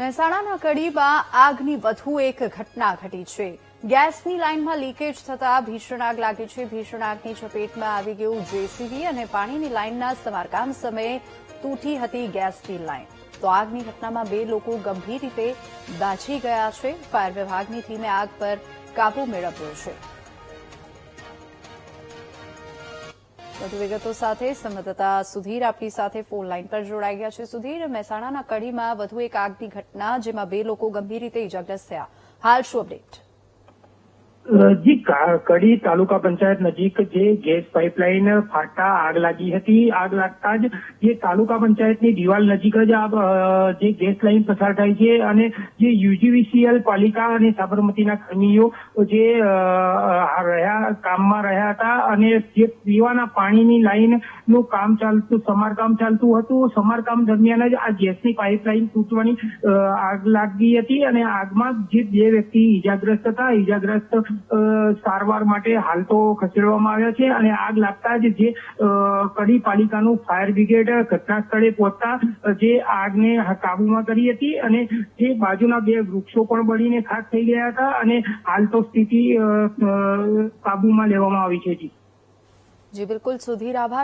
મહેસાણાના કડીમાં આગની વધુ એક ઘટના ઘટી છે। ગેસની લાઇનમાં લીકેજ થતા ભીષણ આગ લાગી છે। ભીષણ આગની ચપેટમાં આવી ગયું જેસીબી અને પાણીની લાઇનના સમારકામ સમયે તૂટી હતી ગેસની લાઇન। તો આગની ઘટનામાં 2 લોકો ગંભીર રીતે દાઝી ગયા છે। ફાયર વિભાગની ટીમે આગ પર કાબુ મેળવ્યો છે। વધુ વિગતો સાથે સંવાદદાતા સુધીર આપણી સાથે ફોન લાઇન પર જોડાઈ ગયા છે। સુધીર, મહેસાણાના કડીમાં વધુ એક આગની ઘટના જેમાં 2 લોકો ગંભીર રીતે ઇજાગ્રસ્ત થયા। હાલ શું અપડેટ? જી કડી તાલુકા પંચાયત નજીક જે ગેસ પાઇપલાઇન ફાટતા આગ લાગી હતી। આગ લાગતા જ જે તાલુકા પંચાયતની દિવાલ નજીક જ જે ગેસ લાઇન પસાર થાય છે અને જે યુજીવીસીએલ પાલિકા અને સાબરમતીના કર્મીઓ જે કામમાં રહ્યા હતા અને જે પીવાના પાણીની લાઇનનું સમારકામ ચાલતું હતું। સમારકામ દરમિયાન જ આ ગેસની પાઇપલાઇન તૂટવાની આગ લાગી હતી અને આગમાં જે 2 વ્યક્તિ ઇજાગ્રસ્ત હતા। ઇજાગ્રસ્ત સારવાર માટે હાલ તો ખસેડવામાં આવ્યા છે અને આગ લાગતા જ જે કડી પાલિકાનું ફાયર બ્રિગેડ ઘટના સ્થળે પહોંચતા જે આગને કાબુમાં કરી હતી અને જે બાજુના 2 વૃક્ષો પણ બળીને ખાખ થઈ ગયા હતા અને હાલ તો સ્થિતિ કાબુમાં લેવામાં આવી છે। જી બિલકુલ સુધીર, આભાર।